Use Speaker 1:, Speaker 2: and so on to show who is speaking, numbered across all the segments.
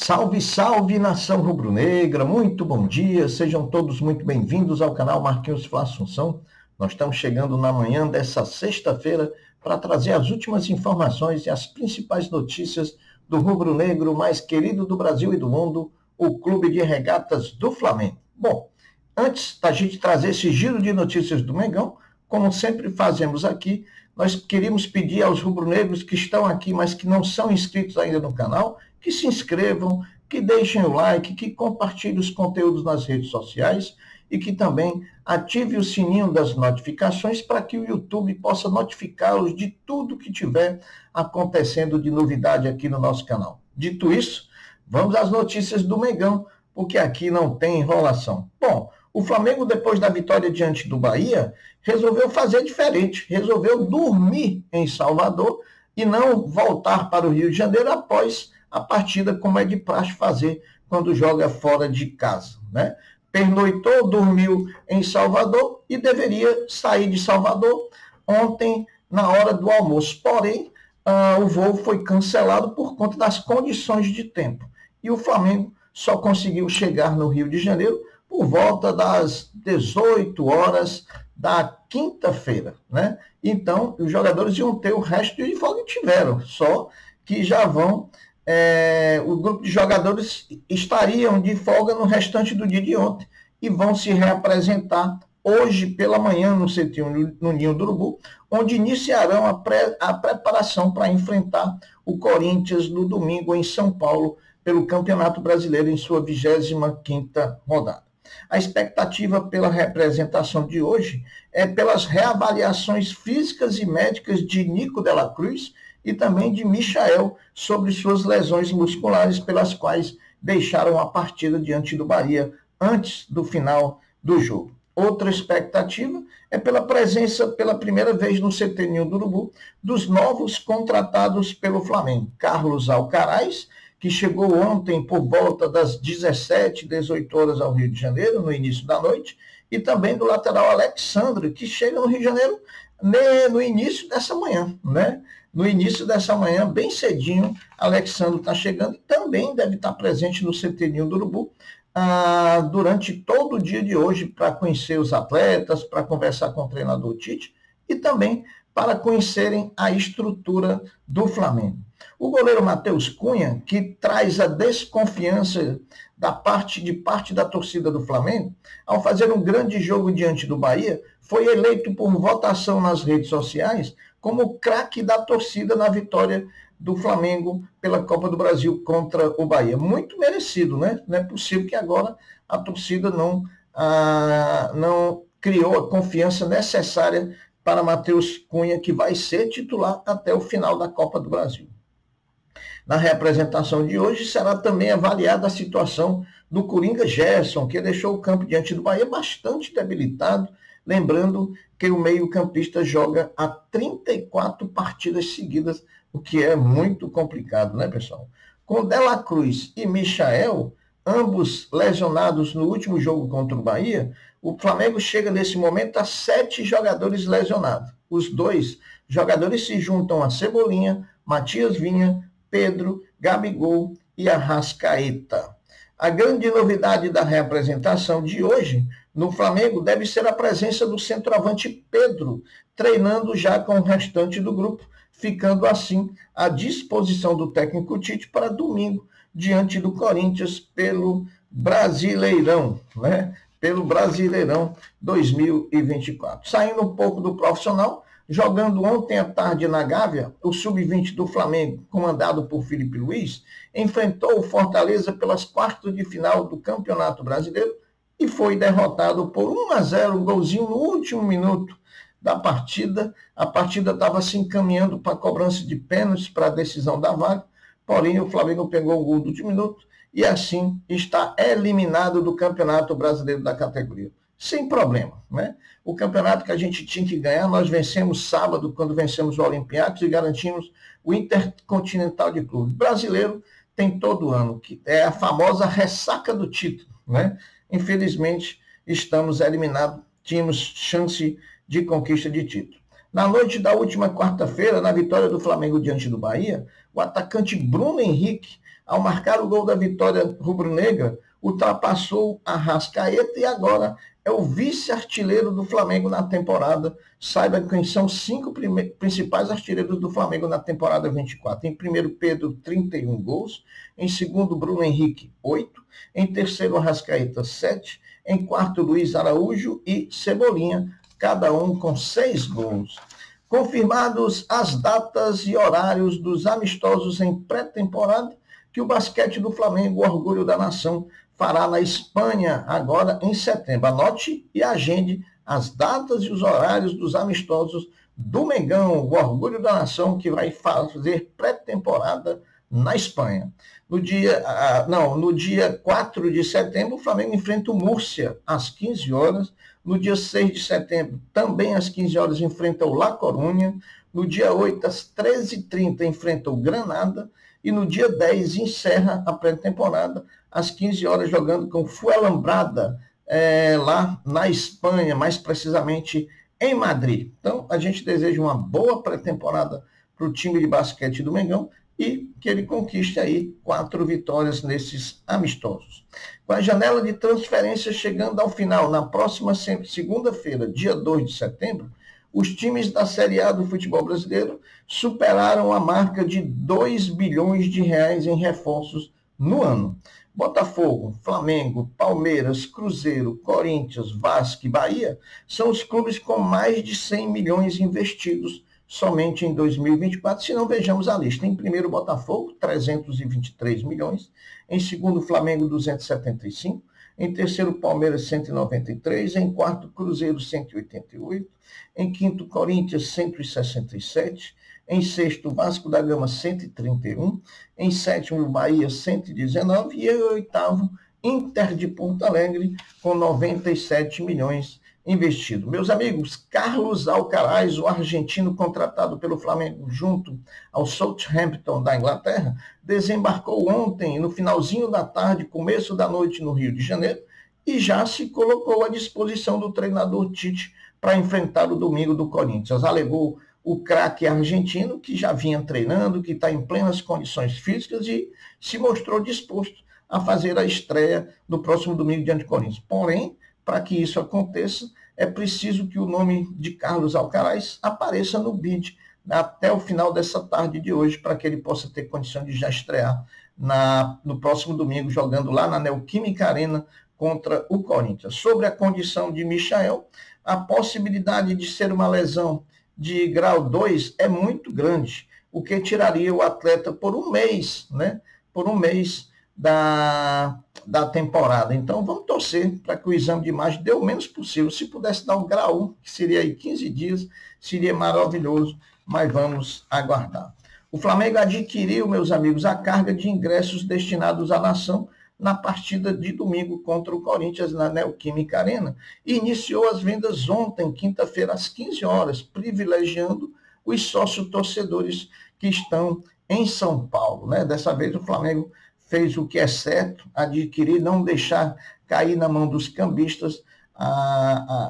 Speaker 1: Salve, salve, nação rubro-negra, muito bom dia, sejam todos muito bem-vindos ao canal Marquinhos Fla Assunção. Nós estamos chegando na manhã dessa sexta-feira para trazer as últimas informações e as principais notícias do rubro-negro mais querido do Brasil e do mundo, o Clube de Regatas do Flamengo. Bom, antes da gente trazer esse giro de notícias do Mengão, como sempre fazemos aqui, nós queríamos pedir aos rubro-negros que estão aqui, mas que não são inscritos ainda no canal, que se inscrevam, que deixem o like, que compartilhem os conteúdos nas redes sociais e que também ative o sininho das notificações para que o YouTube possa notificá-los de tudo que tiver acontecendo de novidade aqui no nosso canal. Dito isso, vamos às notícias do Mengão, porque aqui não tem enrolação. Bom, o Flamengo, depois da vitória diante do Bahia, resolveu fazer diferente, resolveu dormir em Salvador e não voltar para o Rio de Janeiro após a partida, como é de praxe fazer quando joga fora de casa, né? Pernoitou, dormiu em Salvador e deveria sair de Salvador ontem na hora do almoço. Porém, o voo foi cancelado por conta das condições de tempo. E o Flamengo só conseguiu chegar no Rio de Janeiro por volta das 18 horas da quinta-feira, né? Então, os jogadores iam ter o resto de folga que tiveram, só que já vão... o grupo de jogadores estariam de folga no restante do dia de ontem e vão se reapresentar hoje pela manhã no CT1 no Ninho do Urubu, onde iniciarão a preparação para enfrentar o Corinthians no domingo em São Paulo pelo Campeonato Brasileiro em sua 25ª rodada. A expectativa pela representação de hoje é pelas reavaliações físicas e médicas de Nico de la Cruz e também de Michael sobre suas lesões musculares, pelas quais deixaram a partida diante do Bahia antes do final do jogo. Outra expectativa é pela presença, pela primeira vez no CT Ninho do Urubu, dos novos contratados pelo Flamengo. Carlos Alcaraz, que chegou ontem por volta das 17, 18 horas ao Rio de Janeiro, no início da noite, e também do lateral Alexandre, que chega no Rio de Janeiro no início dessa manhã, né? No início dessa manhã, bem cedinho, Alexandre está chegando e também deve estar presente no CT Ninho do Urubu durante todo o dia de hoje para conhecer os atletas, para conversar com o treinador Tite e também para conhecerem a estrutura do Flamengo. O goleiro Matheus Cunha, que traz a desconfiança da parte da torcida do Flamengo, ao fazer um grande jogo diante do Bahia, foi eleito por votação nas redes sociais como craque da torcida na vitória do Flamengo pela Copa do Brasil contra o Bahia. Muito merecido, né? Não é possível que agora a torcida não criou a confiança necessária para Matheus Cunha, que vai ser titular até o final da Copa do Brasil. Na representação de hoje será também avaliada a situação do Coringa Gerson, que deixou o campo diante do Bahia bastante debilitado, lembrando que o meio-campista joga há 34 partidas seguidas, o que é muito complicado, né, pessoal? Com De la Cruz e Michael, ambos lesionados no último jogo contra o Bahia, o Flamengo chega nesse momento a 7 jogadores lesionados. Os 2 jogadores se juntam a Cebolinha, Matias Vinha, Pedro, Gabigol e Arrascaeta. A grande novidade da reapresentação de hoje no Flamengo deve ser a presença do centroavante Pedro, treinando já com o restante do grupo, ficando assim à disposição do técnico Tite para domingo, diante do Corinthians pelo Brasileirão, né? Pelo Brasileirão 2024. Saindo um pouco do profissional, jogando ontem à tarde na Gávea, o Sub-20 do Flamengo, comandado por Felipe Luiz, enfrentou o Fortaleza pelas quartas de final do Campeonato Brasileiro e foi derrotado por 1-0, um golzinho no último minuto da partida. A partida estava se encaminhando para a cobrança de pênaltis para a decisão da vaga, porém o Flamengo pegou o gol do último minuto e assim está eliminado do Campeonato Brasileiro da categoria. Sem problema, né? O campeonato que a gente tinha que ganhar, nós vencemos sábado, quando vencemos o Olympiacos e garantimos o Intercontinental de Clube. O brasileiro tem todo ano, que é a famosa ressaca do título, né? Infelizmente, estamos eliminados, tínhamos chance de conquista de título. Na noite da última quarta-feira, na vitória do Flamengo diante do Bahia, o atacante Bruno Henrique, ao marcar o gol da vitória rubro-negra, ultrapassou Arrascaeta e agora é o vice-artilheiro do Flamengo na temporada. Saiba quem são os 5 principais artilheiros do Flamengo na temporada 24. Em primeiro, Pedro, 31 gols. Em segundo, Bruno Henrique, 8. Em terceiro, Arrascaeta, 7. Em quarto, Luiz Araújo e Cebolinha, cada um com 6 gols. Confirmados as datas e horários dos amistosos em pré-temporada, que o basquete do Flamengo, o orgulho da nação, fará na Espanha agora em setembro. Anote e agende as datas e os horários dos amistosos do Mengão, o orgulho da nação, que vai fazer pré-temporada na Espanha. No dia 4 de setembro, o Flamengo enfrenta o Múrcia às 15 horas. No dia 6 de setembro, também às 15 horas, enfrenta o La Coruña. No dia 8, às 13h30, enfrenta o Granada. E no dia 10, encerra a pré-temporada, às 15 horas, jogando com o Fuenlabrada, lá na Espanha, mais precisamente em Madrid. Então, a gente deseja uma boa pré-temporada para o time de basquete do Mengão e que ele conquiste aí 4 vitórias nesses amistosos. Com a janela de transferência chegando ao final, na próxima segunda-feira, dia 2 de setembro, os times da Série A do futebol brasileiro superaram a marca de 2 bilhões de reais em reforços no ano. Botafogo, Flamengo, Palmeiras, Cruzeiro, Corinthians, Vasco e Bahia são os clubes com mais de 100 milhões investidos somente em 2024, se não vejamos a lista. Em primeiro, Botafogo, 323 milhões. Em segundo, Flamengo, 275. Em terceiro, Palmeiras, 193. Em quarto, Cruzeiro, 188. Em quinto, Corinthians, 167. Em sexto, Vasco da Gama, 131. Em sétimo, Bahia, 119. E em oitavo, Inter de Porto Alegre, com 97 milhões investido. Meus amigos, Carlos Alcaraz, o argentino contratado pelo Flamengo junto ao Southampton da Inglaterra, desembarcou ontem, no finalzinho da tarde, começo da noite, no Rio de Janeiro, e já se colocou à disposição do treinador Tite para enfrentar o domingo do Corinthians. Alegou o craque argentino, que já vinha treinando, que está em plenas condições físicas e se mostrou disposto a fazer a estreia no próximo domingo diante do Corinthians. Porém, para que isso aconteça, é preciso que o nome de Carlos Alcaraz apareça no bid até o final dessa tarde de hoje, para que ele possa ter condição de já estrear no próximo domingo, jogando lá na Neoquímica Arena contra o Corinthians. Sobre a condição de Michael, a possibilidade de ser uma lesão de grau 2 é muito grande, o que tiraria o atleta por um mês, né? Por um mês da temporada. Então, vamos torcer para que o exame de imagem dê o menos possível. Se pudesse dar um grau 1, que seria aí 15 dias, seria maravilhoso, mas vamos aguardar. O Flamengo adquiriu, meus amigos, a carga de ingressos destinados à nação na partida de domingo contra o Corinthians na Neoquímica Arena e iniciou as vendas ontem, quinta-feira, às 15 horas, privilegiando os sócios-torcedores que estão em São Paulo, né? Dessa vez o Flamengo fez o que é certo, adquirir, não deixar cair na mão dos cambistas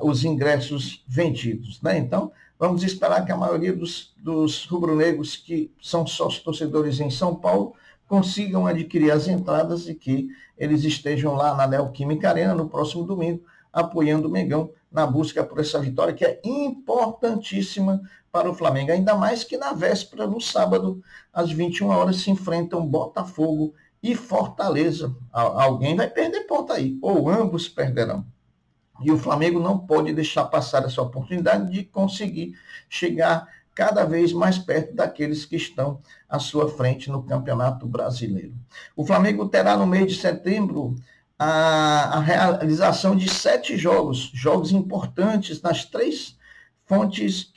Speaker 1: os ingressos vendidos, né? Então, vamos esperar que a maioria dos rubro-negros que são sócios torcedores em São Paulo consigam adquirir as entradas e que eles estejam lá na Neoquímica Arena no próximo domingo, apoiando o Mengão na busca por essa vitória, que é importantíssima para o Flamengo, ainda mais que na véspera, no sábado, às 21 horas, se enfrentam Botafogo e Fortaleza. Alguém vai perder ponto aí, ou ambos perderão. E o Flamengo não pode deixar passar essa oportunidade de conseguir chegar cada vez mais perto daqueles que estão à sua frente no Campeonato Brasileiro. O Flamengo terá no mês de setembro a realização de 7 jogos importantes nas 3 fontes,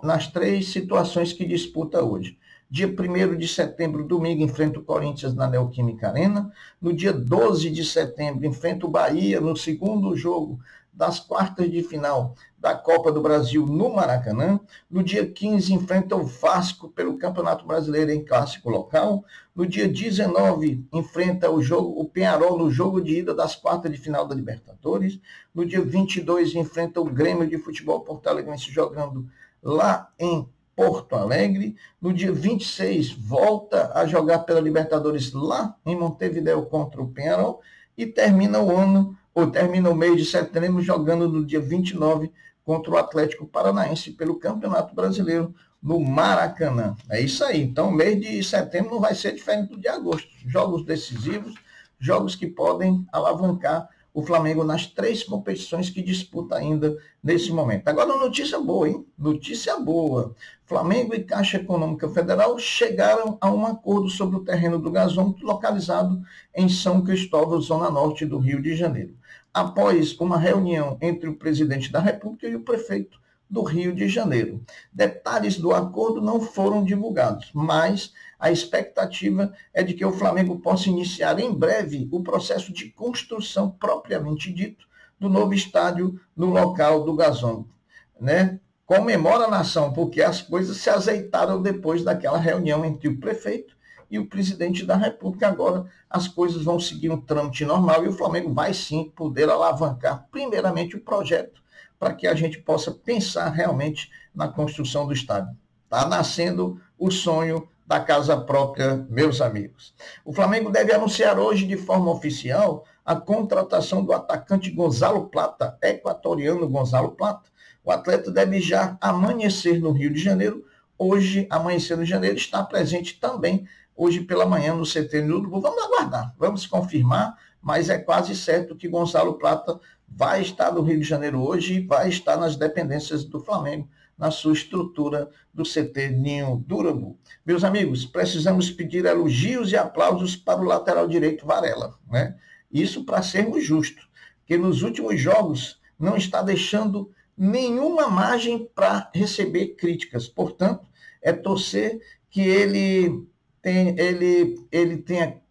Speaker 1: nas 3 situações que disputa hoje. Dia 1º de setembro, domingo, enfrenta o Corinthians na Neoquímica Arena. No dia 12 de setembro, enfrenta o Bahia no segundo jogo das quartas de final da Copa do Brasil no Maracanã. No dia 15, enfrenta o Vasco pelo Campeonato Brasileiro em clássico local. No dia 19, enfrenta o Peñarol no jogo de ida das quartas de final da Libertadores. No dia 22, enfrenta o Grêmio de Futebol Porto Alegrense jogando lá em Porto Alegre. No dia 26, volta a jogar pela Libertadores lá em Montevideo contra o Peñarol. E termina o mês de setembro jogando no dia 29 contra o Atlético Paranaense pelo Campeonato Brasileiro no Maracanã. É isso aí. Então, o mês de setembro não vai ser diferente do de agosto. Jogos decisivos, jogos que podem alavancar o Flamengo nas 3 competições que disputa ainda nesse momento. Agora, notícia boa, hein? Notícia boa. Flamengo e Caixa Econômica Federal chegaram a um acordo sobre o terreno do gasômetro localizado em São Cristóvão, zona norte do Rio de Janeiro, após uma reunião entre o presidente da República e o prefeito do Rio de Janeiro. Detalhes do acordo não foram divulgados, mas a expectativa é de que o Flamengo possa iniciar em breve o processo de construção propriamente dito do novo estádio no local do gasômetro, né? Comemora a nação, porque as coisas se azeitaram depois daquela reunião entre o prefeito e o presidente da República. Agora as coisas vão seguir um trâmite normal e o Flamengo vai sim poder alavancar primeiramente o projeto para que a gente possa pensar realmente na construção do estádio. Está nascendo o sonho da casa própria, meus amigos. O Flamengo deve anunciar hoje de forma oficial a contratação do atacante Gonzalo Plata, equatoriano Gonzalo Plata. O atleta deve já amanhecer no Rio de Janeiro. Hoje, amanhecer no Janeiro, está presente também hoje pela manhã no CT no Urubu. Vamos aguardar, vamos confirmar, mas é quase certo que Gonzalo Plata vai estar no Rio de Janeiro hoje e vai estar nas dependências do Flamengo, na sua estrutura do CT Ninho do Urubu. Meus amigos, precisamos pedir elogios e aplausos para o lateral direito Varela, né? Isso para sermos justos, porque nos últimos jogos não está deixando nenhuma margem para receber críticas. Portanto, é torcer que ele tenha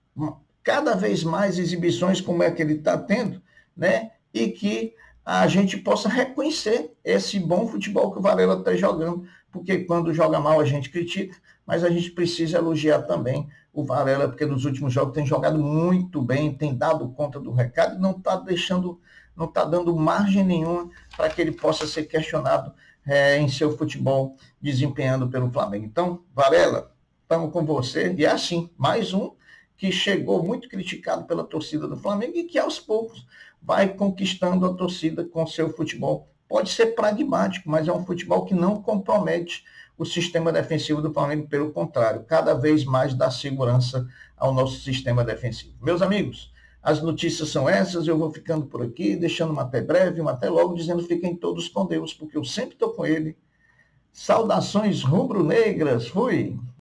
Speaker 1: cada vez mais exibições como é que ele está tendo, né? E que a gente possa reconhecer esse bom futebol que o Varela está jogando, porque quando joga mal a gente critica, mas a gente precisa elogiar também o Varela, porque nos últimos jogos tem jogado muito bem, tem dado conta do recado, não está dando margem nenhuma para que ele possa ser questionado em seu futebol desempenhando pelo Flamengo. Então, Varela, estamos com você, e é assim, mais um que chegou muito criticado pela torcida do Flamengo e que aos poucos vai conquistando a torcida com seu futebol. Pode ser pragmático, mas é um futebol que não compromete o sistema defensivo do Flamengo, pelo contrário, cada vez mais dá segurança ao nosso sistema defensivo. Meus amigos, as notícias são essas, eu vou ficando por aqui, deixando uma até breve, uma até logo, dizendo fiquem todos com Deus, porque eu sempre estou com ele. Saudações rubro-negras, fui!